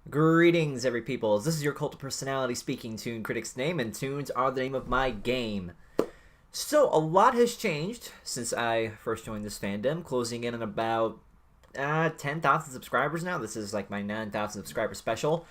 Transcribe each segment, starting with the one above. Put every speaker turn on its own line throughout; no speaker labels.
Greetings, every peoples. This is your cult of personality speaking Toon Critic's name, and Toons are the name of my game. So, a lot has changed since I first joined this fandom, closing in on about 10,000 subscribers now. This is like my 9,000 subscriber special.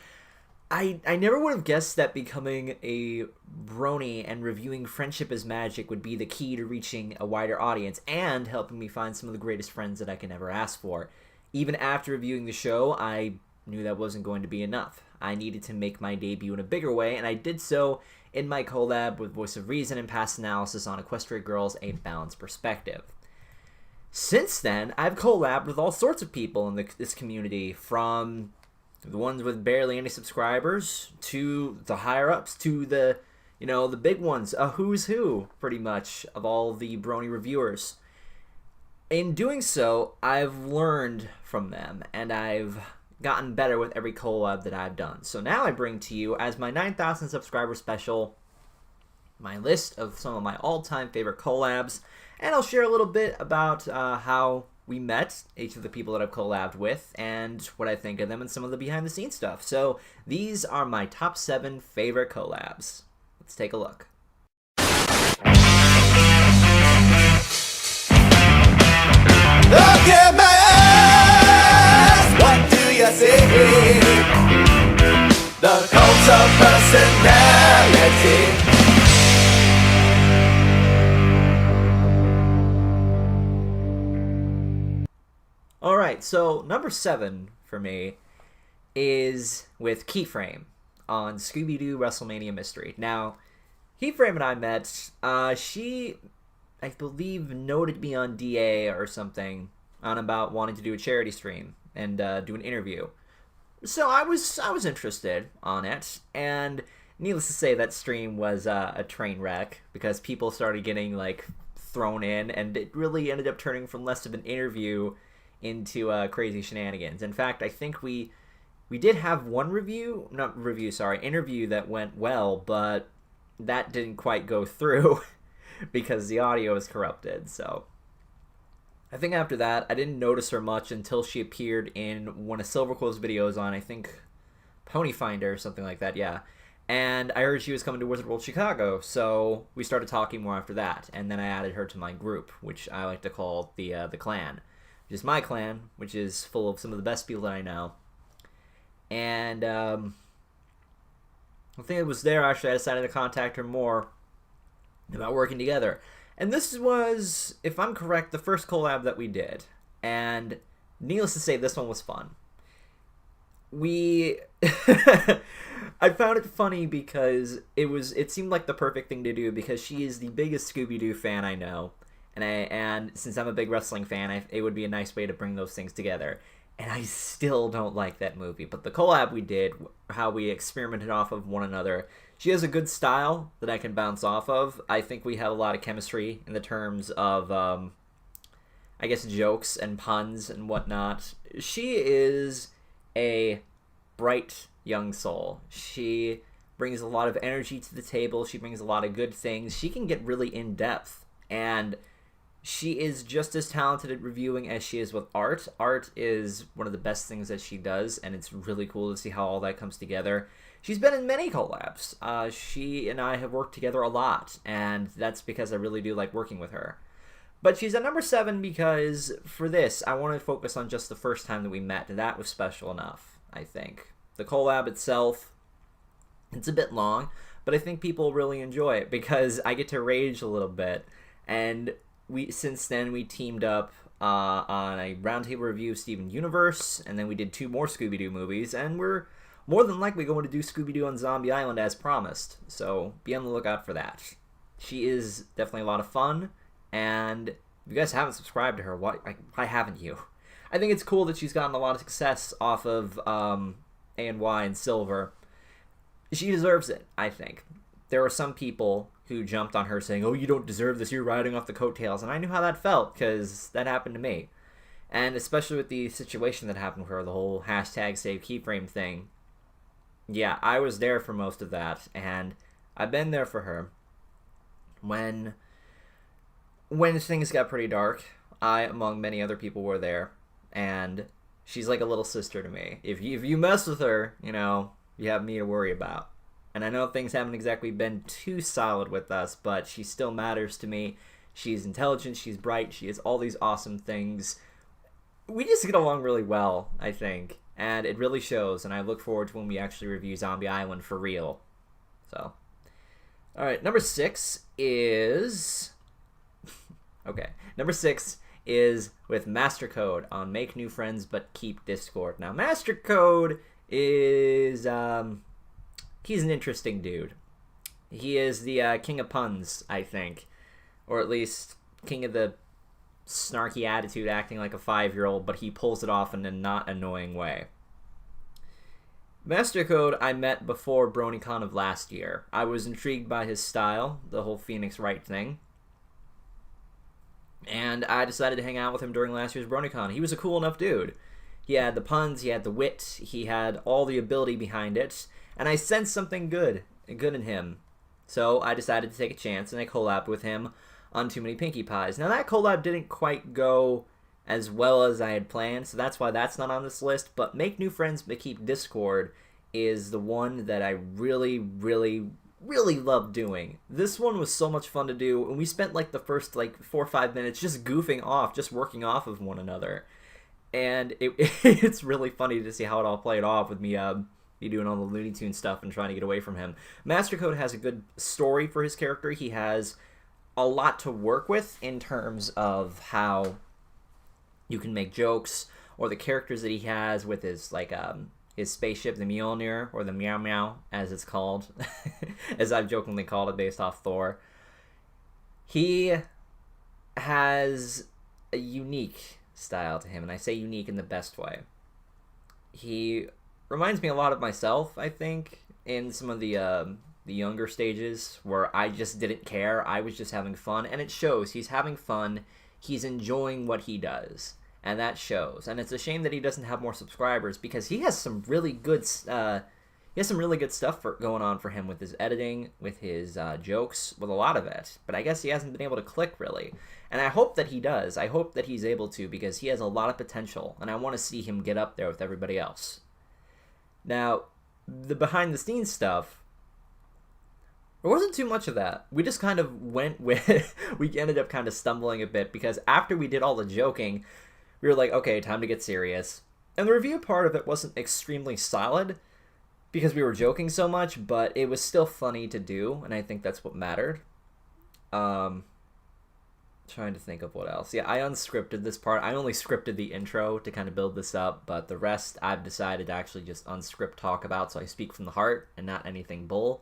I never would have guessed that becoming a brony and reviewing Friendship is Magic would be the key to reaching a wider audience and helping me find some of the greatest friends that I can ever ask for. Even after reviewing the show, I knew that wasn't going to be enough. I needed to make my debut in a bigger way, and I did so in my collab with Voice of Reason and Past Analysis on Equestria Girls, A Balanced Perspective. Since then, I've collabed with all sorts of people in this community, from the ones with barely any subscribers to the higher-ups to the big ones, a who's who, pretty much, of all the brony reviewers. In doing so, I've learned from them, and I've gotten better with every collab that I've done. So now I bring to you, as my 9,000 subscriber special, my list of some of my all-time favorite collabs, and I'll share a little bit about how we met, each of the people that I've collabed with, and what I think of them and some of the behind-the-scenes stuff. So these are my top 7 favorite collabs. Let's take a look.
Look at my eyes, what do you see? The cult of personality.
Alright, so number 7 for me is with Keyframe on Scooby-Doo WrestleMania Mystery. Now, Keyframe and I met, she, I believe, noted me on DA or something on about wanting to do a charity stream and do an interview. So I was interested on it, and needless to say, that stream was a train wreck because people started getting thrown in, and it really ended up turning from less of an interview into crazy shenanigans. In fact, I think we did have one interview that went well, but that didn't quite go through because the audio is corrupted. So I think after that, I didn't notice her much until she appeared in one of Silverclow's videos on, I think, Pony Finder or something like that, yeah. And I heard she was coming to Wizard World Chicago, so we started talking more after that. And then I added her to my group, which I like to call the clan, which is my clan, which is full of some of the best people that I know. And I think it was there, actually, I decided to contact her more about working together. And this was, if I'm correct, the first collab that we did. And needless to say, this one was fun. I found it funny because it seemed like the perfect thing to do because she is the biggest Scooby-Doo fan I know. And since I'm a big wrestling fan, it would be a nice way to bring those things together. And I still don't like that movie. But the collab we did, how we experimented off of one another, she has a good style that I can bounce off of. I think we have a lot of chemistry in the terms of, I guess, jokes and puns and whatnot. She is a bright young soul. She brings a lot of energy to the table. She brings a lot of good things. She can get really in-depth. And she is just as talented at reviewing as she is with art. Art is one of the best things that she does, and it's really cool to see how all that comes together. She's been in many collabs. She and I have worked together a lot, and that's because I really do like working with her. But she's at number 7 because for this, I want to focus on just the first time that we met, and that was special enough, I think. The collab itself, it's a bit long, but I think people really enjoy it because I get to rage a little bit, and since then we teamed up on a roundtable review of Steven Universe, and then we did 2 more Scooby-Doo movies, and we're more than likely going to do Scooby-Doo on Zombie Island as promised, so be on the lookout for that. She is definitely a lot of fun, and if you guys haven't subscribed to her, why haven't you? I think it's cool that she's gotten a lot of success off of A&Y and Silver. She deserves it, I think. There were some people who jumped on her saying, "Oh, you don't deserve this, you're riding off the coattails," and I knew how that felt, because that happened to me. And especially with the situation that happened with her, the whole hashtag save keyframe thing. Yeah, I was there for most of that, and I've been there for her. When things got pretty dark, I, among many other people, were there, and She's like a little sister to me. If you mess with her, you know, you have me to worry about. And I know things haven't exactly been too solid with us, but she still matters to me. She's intelligent, she's bright, she has all these awesome things. We just get along really well, I think. And it really shows, and I look forward to when we actually review Zombie Island for real. So, alright, number 6 is... okay, number 6 is with Mastercode on Make New Friends But Keep Discord. Now, Mastercode is... he's an interesting dude. He is the king of puns, I think. Or at least king of the snarky attitude, acting like a 5-year-old, but he pulls it off in a not annoying way. Mastercode I met before BronyCon of last year. I was intrigued by his style, the whole Phoenix Wright thing. And I decided to hang out with him during last year's BronyCon. He was a cool enough dude. He had the puns, he had the wit, he had all the ability behind it, and I sensed something good in him. So I decided to take a chance, and I collabed with him on Too Many Pinkie Pies. Now that collab didn't quite go as well as I had planned, so that's why that's not on this list, but Make New Friends But Keep Discord is the one that I really, really, really loved doing. This one was so much fun to do, and we spent like the first 4 or 5 minutes just goofing off, just working off of one another. And it's really funny to see how it all played off with me doing all the Looney Tunes stuff and trying to get away from him. Mastercode has a good story for his character. He has a lot to work with in terms of how you can make jokes, or the characters that he has with his his spaceship, the Mjolnir, or the Meow Meow, as it's called, as I've jokingly called it based off Thor. He has a unique style to him, and I say unique in the best way. He reminds me a lot of myself, I think, in some of the younger stages where I just didn't care. I was just having fun, and it shows. He's having fun. He's enjoying what he does, and that shows. And it's a shame that he doesn't have more subscribers, because he has some really good stuff going on for him with his editing, with his jokes, with a lot of it. But I guess he hasn't been able to click really. And I hope that he does. I hope that he's able to, because he has a lot of potential, and I want to see him get up there with everybody else. Now, the behind-the-scenes stuff, there wasn't too much of that. We just kind of went with... we ended up kind of stumbling a bit, because after we did all the joking, we were like, okay, time to get serious. And the review part of it wasn't extremely solid, because we were joking so much, but it was still funny to do, and I think that's what mattered. Trying to think of what else. Yeah, I unscripted this part. I only scripted the intro to kind of build this up, but the rest I've decided to actually just unscript talk about, so I speak from the heart and not anything bull.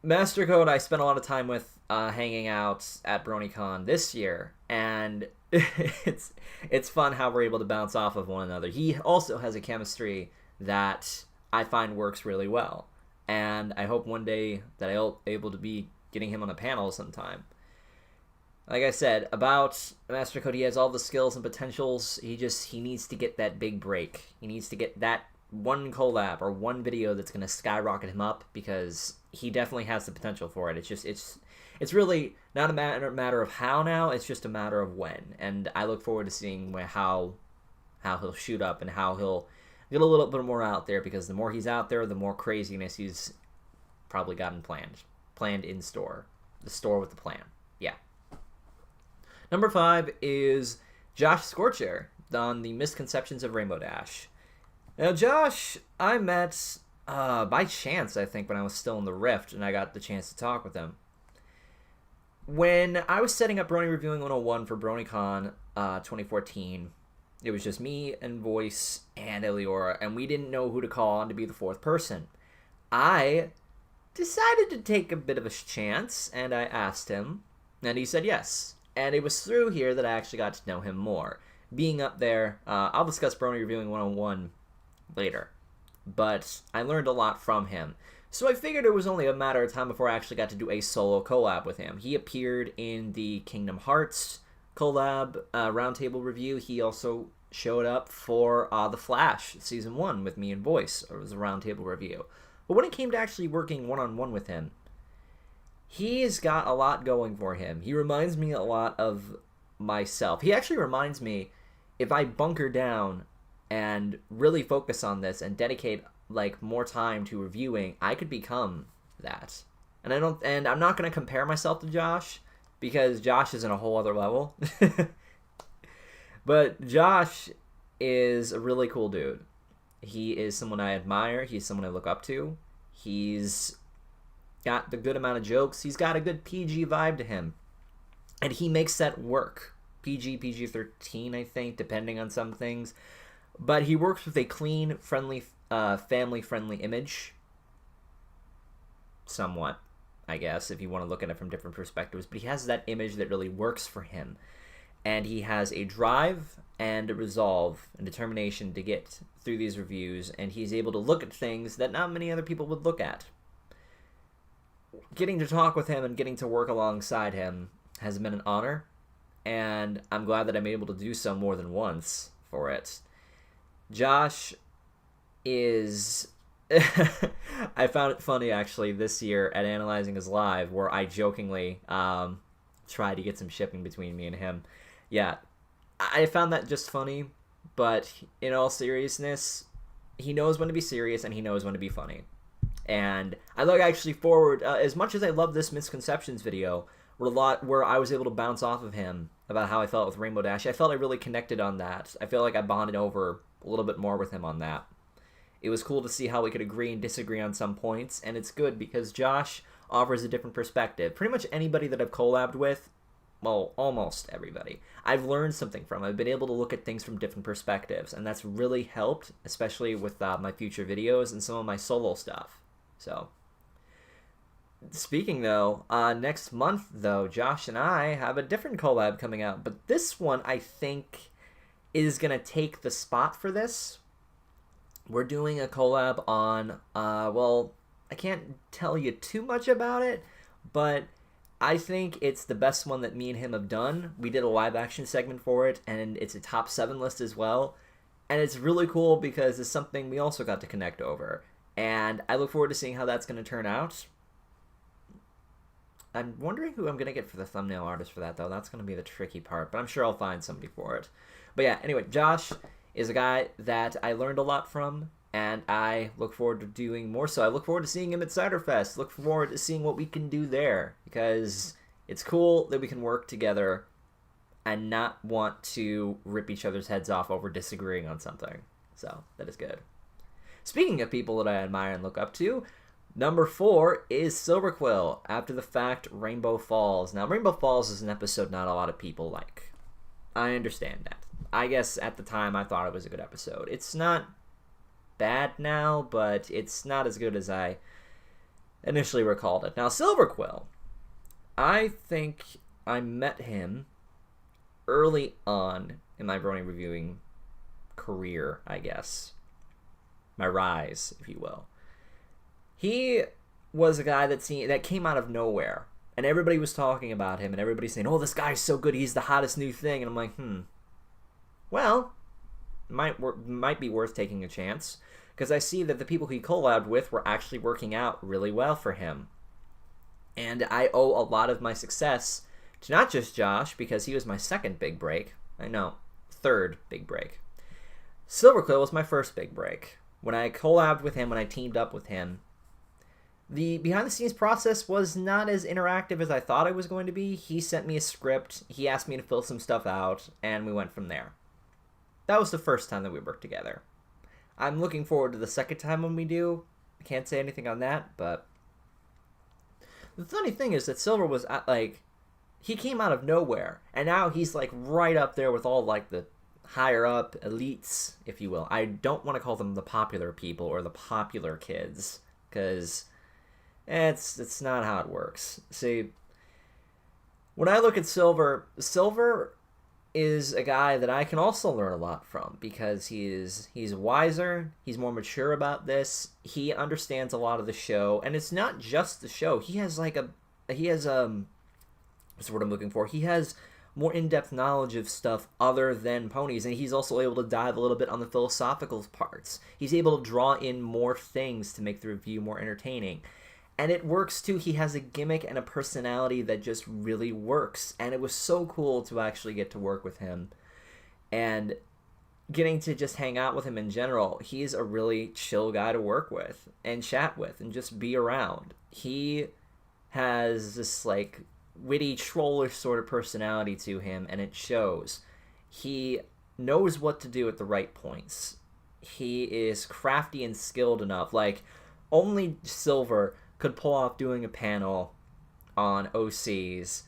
Mastercode I spent a lot of time with hanging out at BronyCon this year, and it's fun how we're able to bounce off of one another. He also has a chemistry that I find works really well, and I hope one day that I'll be able to be getting him on a panel sometime. Like I said, about Mastercode, he has all the skills and potentials. He needs to get that big break. He needs to get that one collab or one video that's going to skyrocket him up, because he definitely has the potential for it. It's really not a matter of how now, it's just a matter of when. And I look forward to seeing how he'll shoot up and how he'll get a little bit more out there, because the more he's out there, the more craziness he's probably gotten planned in store. The store with the plan. Yeah. Number 5 is Josh Scorcher on the Misconceptions of Rainbow Dash. Now, Josh, I met by chance, I think, when I was still in the Rift, and I got the chance to talk with him. When I was setting up Brony Reviewing 101 for BronyCon 2014, it was just me and Voice and Eliora, and we didn't know who to call on to be the 4th person. I decided to take a bit of a chance, and I asked him, and he said yes. And it was through here that I actually got to know him more. Being up there, I'll discuss Brony Reviewing 101 later, but I learned a lot from him. So I figured it was only a matter of time before I actually got to do a solo collab with him. He appeared in the Kingdom Hearts collab roundtable review. He also showed up for The Flash Season 1 with me and Voice. It was a roundtable review. But when it came to actually working one-on-one with him, he's got a lot going for him. He reminds me a lot of myself. He actually reminds me if I bunker down and really focus on this and dedicate like more time to reviewing, I could become that. And I'm not going to compare myself to Josh because Josh is in a whole other level. But Josh is a really cool dude. He is someone I admire. He's someone I look up to. He's got the good amount of jokes. He's got a good PG vibe to him. And he makes that work. PG-13, I think, depending on some things. But he works with a clean, friendly, family-friendly image. Somewhat, I guess, if you want to look at it from different perspectives. But he has that image that really works for him. And he has a drive and a resolve and determination to get through these reviews. And he's able to look at things that not many other people would look at. Getting to talk with him and getting to work alongside him has been an honor. And I'm glad that I'm able to do so more than once for it. Josh is... I found it funny, actually, this year at Analyzing His Live, where I jokingly tried to get some shipping between me and him. Yeah, I found that just funny, but in all seriousness, he knows when to be serious and he knows when to be funny. And I look actually forward, as much as I love this misconceptions video, where I was able to bounce off of him about how I felt with Rainbow Dash, I felt I really connected on that. I feel like I bonded over a little bit more with him on that. It was cool to see how we could agree and disagree on some points, and it's good because Josh offers a different perspective. Pretty much anybody that I've collabed with, well, almost everybody, I've learned something from. I've been able to look at things from different perspectives, and that's really helped, especially with my future videos and some of my solo stuff. So, speaking though, next month though, Josh and I have a different collab coming out, but this one I think is going to take the spot for this. We're doing a collab on, well, I can't tell you too much about it, but I think it's the best one that me and him have done. We did a live action segment for it, and it's a top 7 list as well. And it's really cool because it's something we also got to connect over. And I look forward to seeing how that's going to turn out. I'm wondering who I'm going to get for the thumbnail artist for that, though. That's going to be the tricky part, but I'm sure I'll find somebody for it. But yeah, anyway, Josh is a guy that I learned a lot from, and I look forward to doing more so. I look forward to seeing him at Ciderfest. Look forward to seeing what we can do there, because it's cool that we can work together and not want to rip each other's heads off over disagreeing on something. So, that is good. Speaking of people that I admire and look up to, number 4 is Silverquill, After the Fact, Rainbow Falls. Now, Rainbow Falls is an episode not a lot of people like. I understand that. I guess at the time I thought it was a good episode. It's not bad now, but it's not as good as I initially recalled it. Now, Silverquill, I think I met him early on in my Brony reviewing career, I guess. My rise, if you will. He was a guy that came out of nowhere, and everybody was talking about him, and everybody's saying, oh, this guy's so good, he's the hottest new thing, and I'm like, well, might be worth taking a chance, because I see that the people he collabed with were actually working out really well for him. And I owe a lot of my success to not just Josh, because he was my second big break. Third big break. Silverquill was my first big break. When I collabed with him, when I teamed up with him, the behind-the-scenes process was not as interactive as I thought it was going to be. He sent me a script, he asked me to fill some stuff out, and we went from there. That was the first time that we worked together. I'm looking forward to the second time when we do. I can't say anything on that, but the funny thing is that Silver was, he came out of nowhere, and now he's, right up there with all, the higher-up elites, if you will. I don't want to call them the popular people or the popular kids, because it's not how it works. See, when I look at Silver is a guy that I can also learn a lot from, because he's wiser, he's more mature about this, he understands a lot of the show, and it's not just the show. He has what's the word I'm looking for? He has more in-depth knowledge of stuff other than ponies, and he's also able to dive a little bit on the philosophical parts. He's able to draw in more things to make the review more entertaining. And it works too. He has a gimmick and a personality that just really works. And it was so cool to actually get to work with him. And getting to just hang out with him in general, he's a really chill guy to work with and chat with and just be around. He has this like witty trollish sort of personality to him, and it shows. He knows what to do at the right points. He is crafty and skilled enough. Like, only Silver could pull off doing a panel on OCs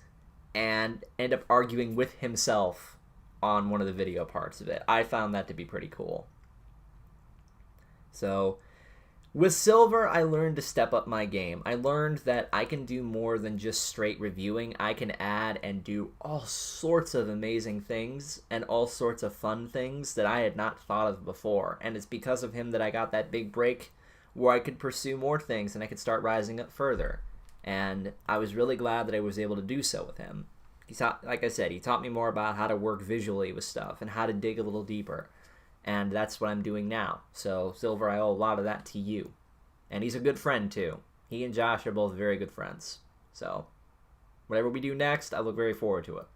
and end up arguing with himself on one of the video parts of it. I found that to be pretty cool. So, with Silver, I learned to step up my game. I learned that I can do more than just straight reviewing. I can add and do all sorts of amazing things and all sorts of fun things that I had not thought of before. And it's because of him that I got that big break where I could pursue more things and I could start rising up further. And I was really glad that I was able to do so with him. Like I said, he taught me more about how to work visually with stuff and how to dig a little deeper. And that's what I'm doing now. So, Silver, I owe a lot of that to you. And he's a good friend, too. He and Josh are both very good friends. So, whatever we do next, I look very forward to it.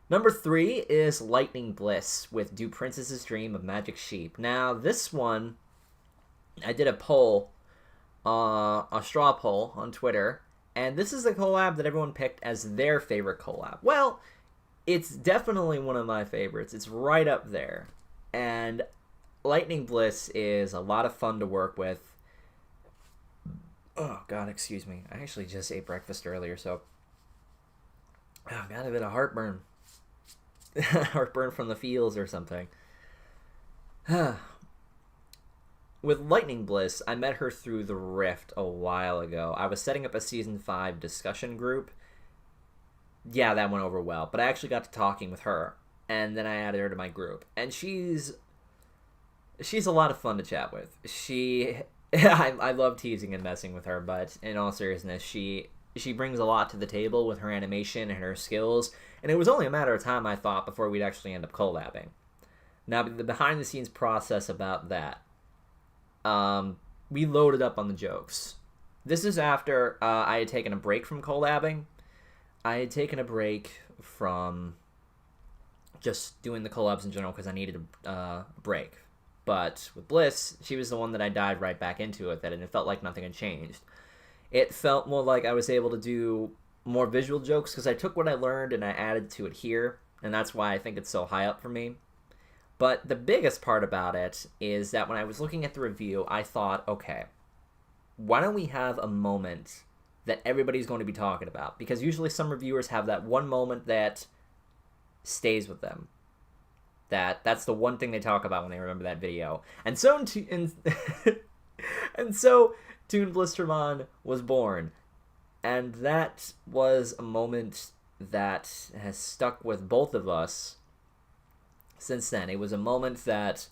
Number 3 is Lightning Bliss with Do Princesses Dream of Magic Sheep. Now, this one, I did a poll, a straw poll on Twitter, and this is the collab that everyone picked as their favorite collab. Well, it's definitely one of my favorites. It's right up there. And Lightning Bliss is a lot of fun to work with. Oh, God, excuse me. I actually just ate breakfast earlier, so I got a bit of heartburn. Heartburn from the fields or something. With Lightning Bliss, I met her through the Rift a while ago. I was setting up a Season 5 discussion group. Yeah, that went over well. But I actually got to talking with her. And then I added her to my group. And she's a lot of fun to chat with. I love teasing and messing with her, but in all seriousness, she brings a lot to the table with her animation and her skills. And it was only a matter of time, I thought, before we'd actually end up collabing. Now, the behind-the-scenes process about that. We loaded up on the jokes. This is after I had taken a break from collabing. I had taken a break from just doing the collabs in general because I needed a break. But with Bliss, she was the one that I dived right back into it, and it felt like nothing had changed. It felt more like I was able to do more visual jokes because I took what I learned and I added to it here, and that's why I think it's so high up for me. But the biggest part about it is that when I was looking at the review, I thought, okay, why don't we have a moment that everybody's going to be talking about? Because usually some reviewers have that one moment that stays with them. That's the one thing they talk about when they remember that video. And so Toon Blistermon was born. And that was a moment that has stuck with both of us since then. It was a moment that,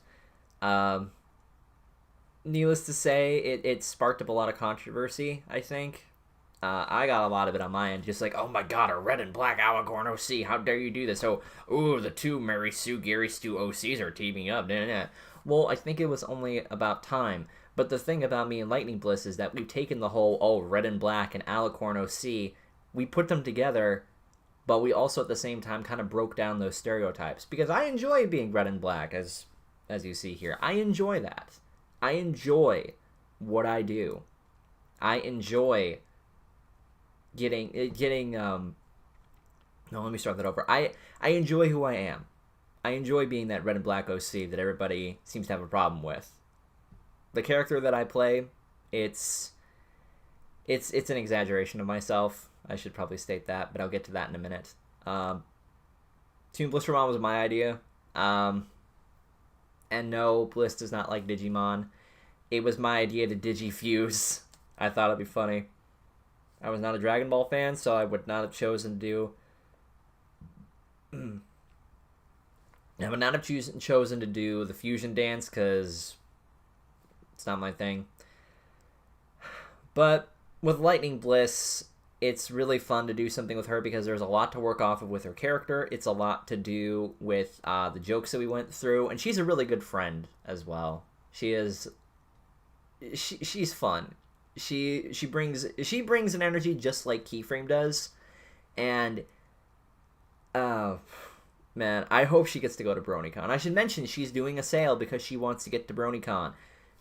needless to say, it sparked up a lot of controversy, I think. I got a lot of it on my end, just like, oh my god, a red and black Alicorn OC, how dare you do this? Oh, ooh, the two Mary Sue, Gary Stu OCs are teaming up. Nah, nah. Well, I think it was only about time. But the thing about me and Lightning Bliss is that we've taken the whole, red and black and Alicorn OC, we put them together, but we also at the same time kind of broke down those stereotypes. Because I enjoy being red and black, as you see here. I enjoy that. I enjoy what I do. I enjoy no, let me start that over. I enjoy who I am. I enjoy being that red and black OC that everybody seems to have a problem with. The character that I play, it's an exaggeration of myself. I should probably state that, but I'll get to that in a minute. Toon Blistermon was my idea. And no, Bliss does not like Digimon. It was my idea to Digifuse. I thought it'd be funny. I was not a Dragon Ball fan, so I would not have chosen to do... I would not have chosen to do the fusion dance, because it's not my thing. But with Lightning Bliss, it's really fun to do something with her because there's a lot to work off of with her character. It's a lot to do with the jokes that we went through, and she's a really good friend as well. She's fun. She brings an energy just like Keyframe does, and Man, I hope she gets to go to BronyCon. I should mention she's doing a sale because she wants to get to BronyCon.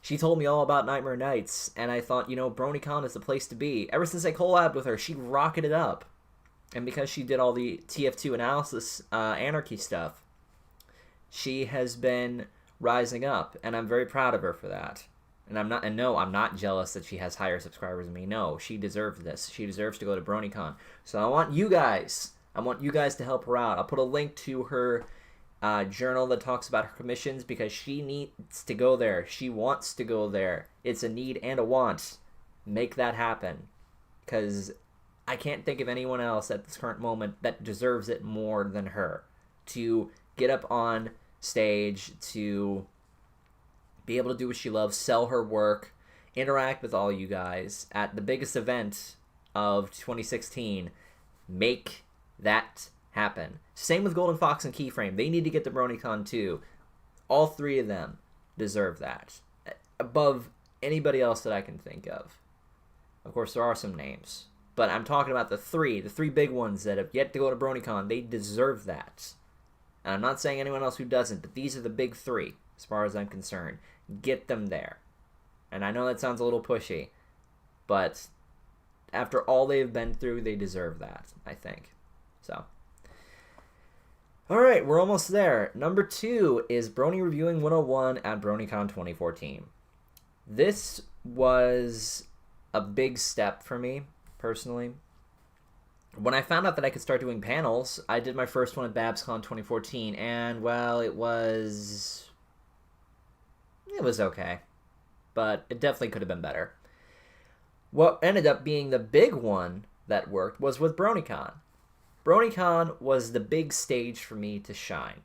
She told me all about Nightmare Nights, and I thought, BronyCon is the place to be. Ever since I collabed with her, she rocketed up. And because she did all the TF2 analysis anarchy stuff, she has been rising up, and I'm very proud of her for that. And no, I'm not jealous that she has higher subscribers than me. No, she deserves this. She deserves to go to BronyCon. So I want you guys to help her out. I'll put a link to her journal that talks about her commissions because she needs to go there. She wants to go there. It's a need and a want. Make that happen. Because I can't think of anyone else at this current moment that deserves it more than her. To get up on stage, to be able to do what she loves, sell her work, interact with all you guys at the biggest event of 2016. Make that happen. Same with Golden Fox and Keyframe. They need to get to BronyCon too. All three of them deserve that. Above anybody else that I can think of. Of course, there are some names. But I'm talking about the three big ones that have yet to go to BronyCon. They deserve that. And I'm not saying anyone else who doesn't, but these are the big three, as far as I'm concerned. Get them there. And I know that sounds a little pushy, but after all they've been through, they deserve that, I think. So, alright, we're almost there. Number 2 is Brony Reviewing 101 at BronyCon 2014. This was a big step for me, personally. When I found out that I could start doing panels, I did my first one at BabsCon 2014, and, well, it was okay. But it definitely could have been better. What ended up being the big one that worked was with BronyCon. BronyCon was the big stage for me to shine.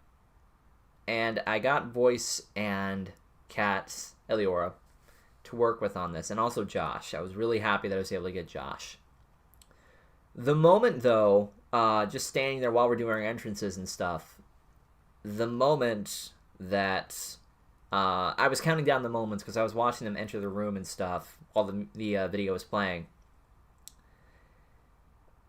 And I got Voice and Kat Eliora to work with on this, and also Josh. I was really happy that I was able to get Josh. The moment, though, just standing there while we're doing our entrances and stuff, the moment that I was counting down the moments because I was watching them enter the room and stuff while the video was playing.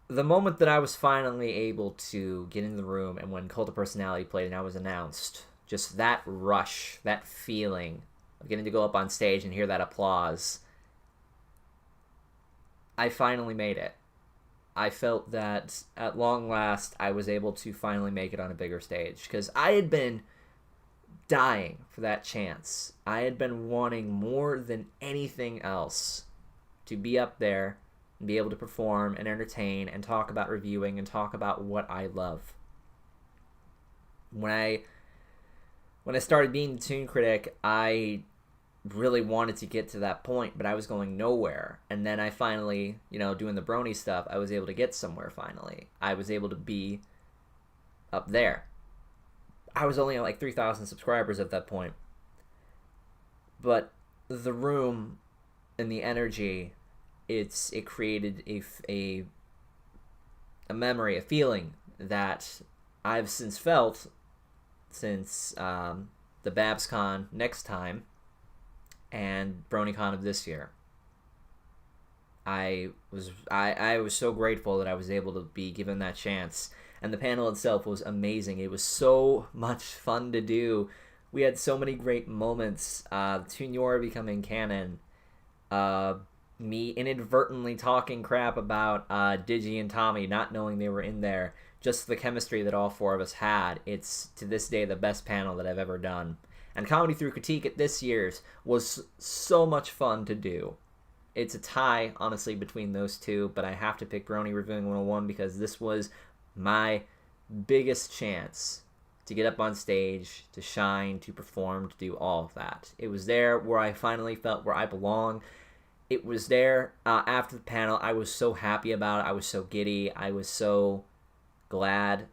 The moment that I was finally able to get in the room and when Cult of Personality played and I was announced, just that rush, that feeling of getting to go up on stage and hear that applause, I finally made it. I felt that at long last I was able to finally make it on a bigger stage because I had been dying for that chance. I had been wanting more than anything else to be up there and be able to perform and entertain and talk about reviewing and talk about what I love. When I started being the Toon Critic, I really wanted to get to that point, but I was going nowhere. And then I finally, doing the Brony stuff, I was able to get somewhere finally. I was able to be up there. I was only at like 3,000 subscribers at that point. But the room and the energy, it created a memory, a feeling that I've since felt since the BabsCon next time and BronyCon of this year. I was so grateful that I was able to be given that chance. And the panel itself was amazing. It was so much fun to do. We had so many great moments. Toon Yora becoming canon. Me inadvertently talking crap about Digi and Tommy, not knowing they were in there. Just the chemistry that all four of us had. It's, to this day, the best panel that I've ever done. And Comedy Through Critique at this year's was so much fun to do. It's a tie, honestly, between those two, but I have to pick Brony Reviewing 101 because this was my biggest chance to get up on stage, to shine, to perform, to do all of that. It was there where I finally felt where I belong. It was there after the panel. I was so happy about it. I was so giddy. I was so glad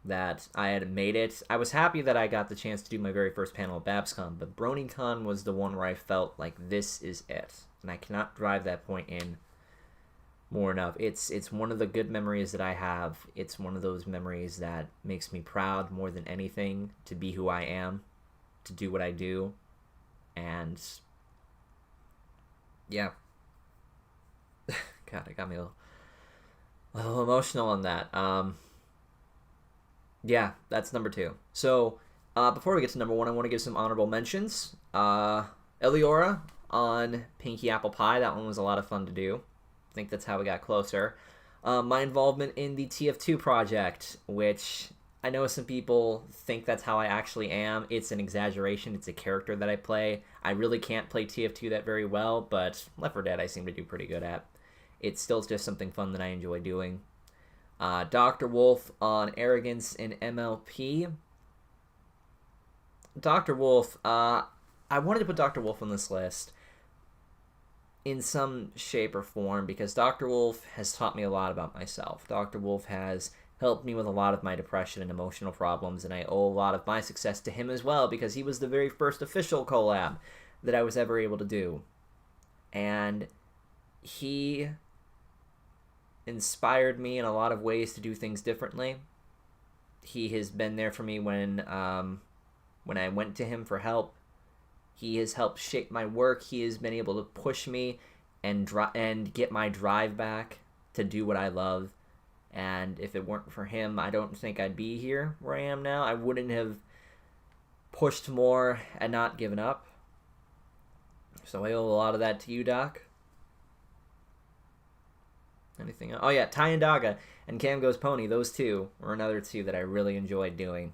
that I had made it. I was happy that I got the chance to do my very first panel at BabsCon, but BronyCon was the one where I felt like this is it. And I cannot drive that point in more enough. It's one of the good memories that I have. It's one of those memories that makes me proud more than anything to be who I am, to do what I do, and yeah. God, it got me a little emotional on that. Yeah, that's number 2. So, before we get to number 1, I want to give some honorable mentions. Eliora on Pinky Apple Pie. That one was a lot of fun to do. I think that's how we got closer. My involvement in the TF2 project, which I know some people think that's how I actually am. It's an exaggeration. It's a character that I play. I really can't play TF2 that very well, but Left 4 Dead I seem to do pretty good at. It's still just something fun that I enjoy doing. Dr. Wolf on Arrogance in MLP. Dr. Wolf, I wanted to put Dr. Wolf on this list in some shape or form because Dr. Wolf has taught me a lot about myself. Dr. Wolf has helped me with a lot of my depression and emotional problems, and I owe a lot of my success to him as well because he was the very first official collab that I was ever able to do. And he inspired me in a lot of ways to do things differently. He has been there for me when I went to him for help. He has helped shape my work. He has been able to push me and get my drive back to do what I love. And if it weren't for him, I don't think I'd be here where I am now. I wouldn't have pushed more and not given up. So I owe a lot of that to you, Doc. Anything else? Oh yeah, Ty and Daga and Cam Goes Pony. Those two were another two that I really enjoyed doing.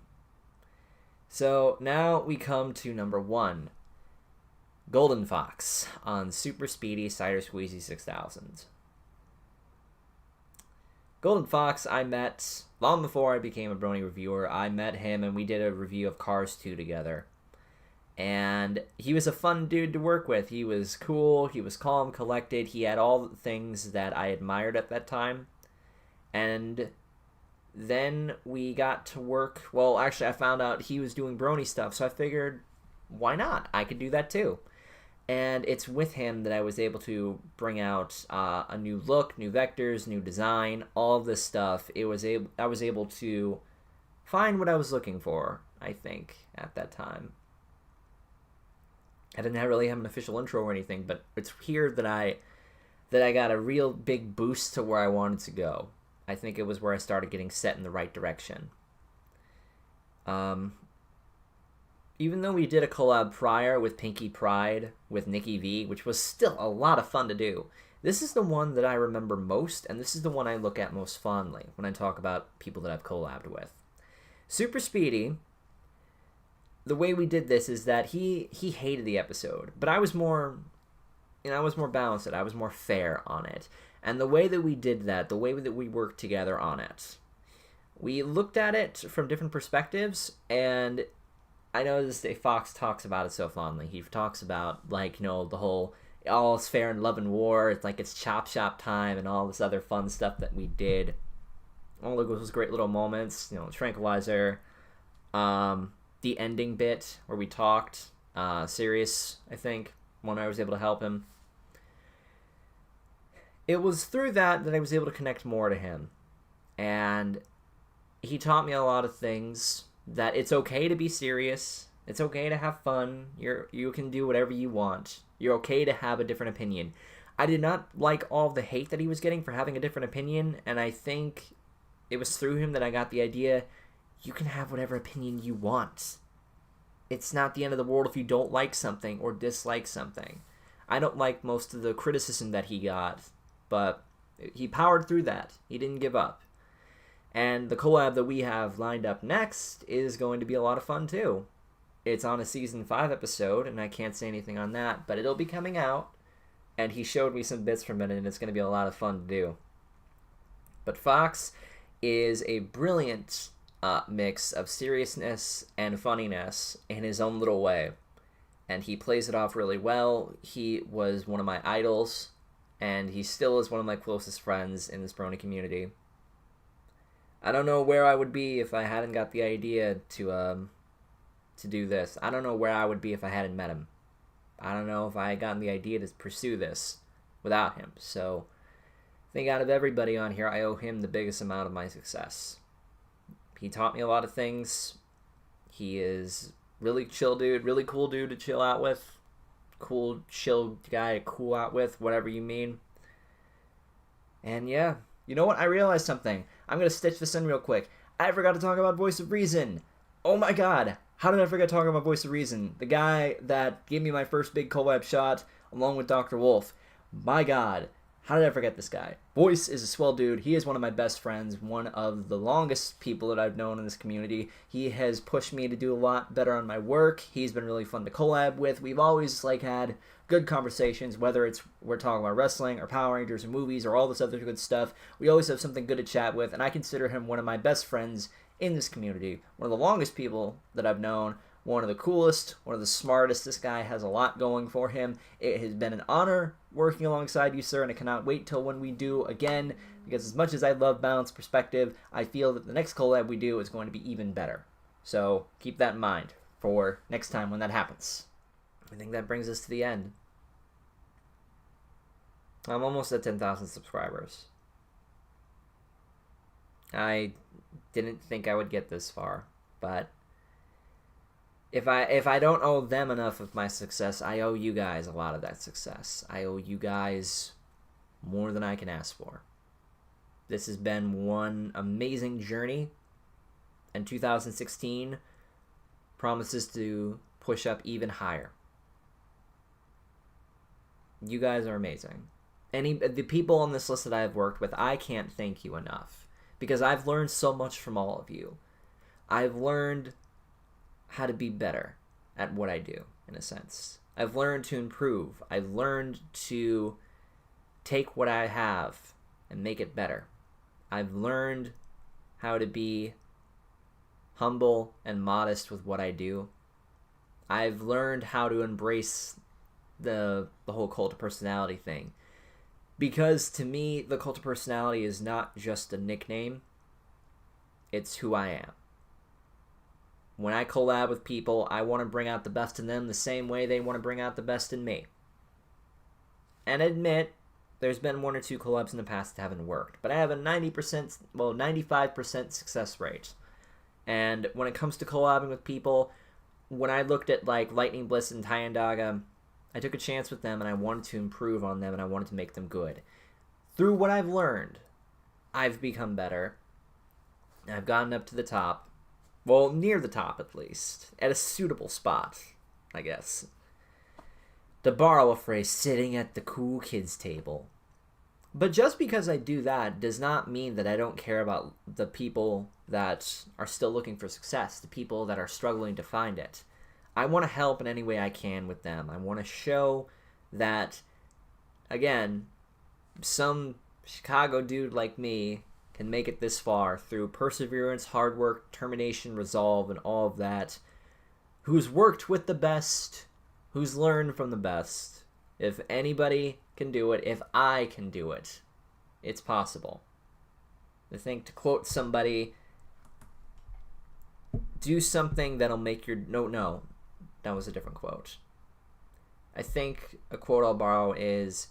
So now we come to number 1. Golden Fox on Super Speedy Cider Squeezy 6000. Golden Fox I met long before I became a Brony reviewer. I met him and we did a review of Cars 2 together. And he was a fun dude to work with. He was cool, he was calm, collected, he had all the things that I admired at that time. And then we got to work, well, actually I found out he was doing Brony stuff, so I figured, why not? I could do that too. And it's with him that I was able to bring out a new look, new vectors, new design, all of this stuff. I was able to find what I was looking for, I think, at that time. I didn't really have an official intro or anything, but it's here that I got a real big boost to where I wanted to go. I think it was where I started getting set in the right direction. Even though we did a collab prior with Pinky Pride with Nikki V, which was still a lot of fun to do, this is the one that I remember most, and this is the one I look at most fondly when I talk about people that I've collabed with. Super Speedy, the way we did this is that he hated the episode, but I was more balanced. I was more fair on it. And the way that we did that, the way that we worked together on it, we looked at it from different perspectives, and I noticed that Fox talks about it so fondly. He talks about, like, the whole, all is fair in love and war, it's like it's chop shop time, and all this other fun stuff that we did. All of those great little moments, Tranquilizer, the ending bit where we talked, Sirius, I think, when I was able to help him. It was through that I was able to connect more to him. And he taught me a lot of things, that it's okay to be serious, it's okay to have fun, you can do whatever you want, you're okay to have a different opinion. I did not like all the hate that he was getting for having a different opinion, and I think it was through him that I got the idea, you can have whatever opinion you want. It's not the end of the world if you don't like something or dislike something. I don't like most of the criticism that he got, but he powered through that. He didn't give up. And the collab that we have lined up next is going to be a lot of fun too. It's on a season 5 episode, and I can't say anything on that, but it'll be coming out, and he showed me some bits from it, and it's going to be a lot of fun to do. But Fox is a brilliant mix of seriousness and funniness in his own little way, and he plays it off really well. He was one of my idols, and he still is one of my closest friends in this Brony community. I don't know where I would be if I hadn't got the idea to do this. I don't know where I would be if I hadn't met him. I don't know if I had gotten the idea to pursue this without him. So I think out of everybody on here, I owe him the biggest amount of my success. He taught me a lot of things. He is really chill dude, really cool dude to chill out with. Cool, chill guy to cool out with, whatever you mean. And yeah, you know what? I realized something. I'm going to stitch this in real quick. I forgot to talk about Voice of Reason. Oh my god, how did I forget to talk about Voice of Reason? The guy that gave me my first big collab shot, along with Dr. Wolf. My god, how did I forget this guy? Voice is a swell dude. He is one of my best friends, one of the longest people that I've known in this community. He has pushed me to do a lot better on my work. He's been really fun to collab with. We've always had good conversations, whether it's we're talking about wrestling or Power Rangers or movies or all this other good stuff. We always have something good to chat with, and I consider him one of my best friends in this community. One of the longest people that I've known, one of the coolest, one of the smartest. This guy has a lot going for him. It has been an honor working alongside you, sir, and I cannot wait till when we do again, because as much as I love balanced perspective, I feel that the next collab we do is going to be even better. So keep that in mind for next time when that happens. I think that brings us to the end. I'm almost at 10,000 subscribers. I didn't think I would get this far, but if I don't owe them enough of my success, I owe you guys a lot of that success. I owe you guys more than I can ask for. This has been one amazing journey, and 2016 promises to push up even higher. You guys are amazing. The people on this list that I've worked with, I can't thank you enough, because I've learned so much from all of you. I've learned how to be better at what I do, in a sense. I've learned to improve. I've learned to take what I have and make it better. I've learned how to be humble and modest with what I do. I've learned how to embrace the whole cult of personality thing. Because to me, the cult of personality is not just a nickname. It's who I am. When I collab with people, I want to bring out the best in them the same way they want to bring out the best in me. And admit, there's been 1 or 2 collabs in the past that haven't worked, but I have a 95% success rate. And when it comes to collabing with people, when I looked at Lightning Bliss and Tyandaga, I took a chance with them and I wanted to improve on them and I wanted to make them good. Through what I've learned, I've become better. I've gotten up to the top. Well, near the top at least. At a suitable spot, I guess. To borrow a phrase, sitting at the cool kids table. But just because I do that does not mean that I don't care about the people that are still looking for success, the people that are struggling to find it. I want to help in any way I can with them. I want to show that, again, some Chicago dude like me can make it this far through perseverance, hard work, determination, resolve, and all of that. Who's worked with the best, who's learned from the best. If anybody can do it, if I can do it, it's possible. I think, to quote somebody, do something that'll make your... No, that was a different quote. I think a quote I'll borrow is,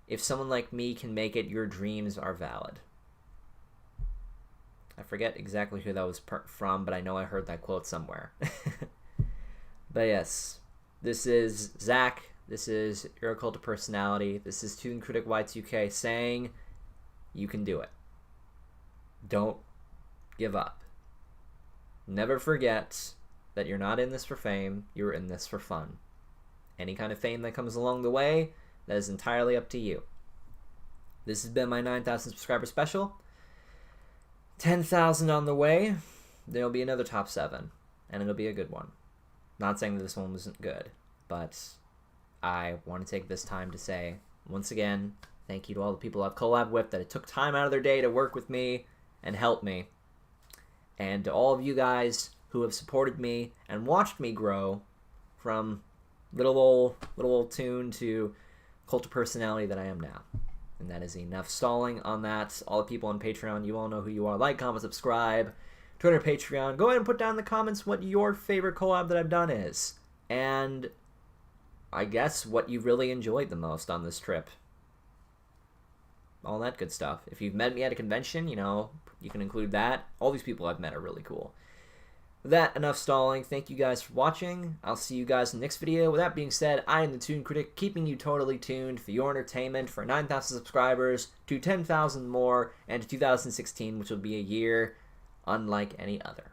if someone like me can make it, your dreams are valid. I forget exactly who that was from, but I know I heard that quote somewhere. But yes, this is Zach. This is Your Cult of Personality. This is ToonKriticY2K saying, you can do it. Don't give up. Never forget that you're not in this for fame, you're in this for fun. Any kind of fame that comes along the way, that is entirely up to you. This has been my 9,000 subscriber special. 10,000 on the way. There'll be another top 7, and it'll be a good one. Not saying that this one wasn't good, but I want to take this time to say, once again, thank you to all the people I've collabed with that it took time out of their day to work with me and help me. And to all of you guys who have supported me and watched me grow from little old Toon to cult of personality that I am now. And that is enough stalling on that. All the people on Patreon, you all know who you are. Like, comment, subscribe. Twitter, Patreon. Go ahead and put down in the comments what your favorite collab that I've done is. And I guess what you really enjoyed the most on this trip. All that good stuff. If you've met me at a convention, you can include that. All these people I've met are really cool. With that, enough stalling. Thank you guys for watching. I'll see you guys in the next video. With that being said, I am the Toon Critic, keeping you totally tuned for your entertainment for 9,000 subscribers, to 10,000 more, and to 2016, which will be a year unlike any other.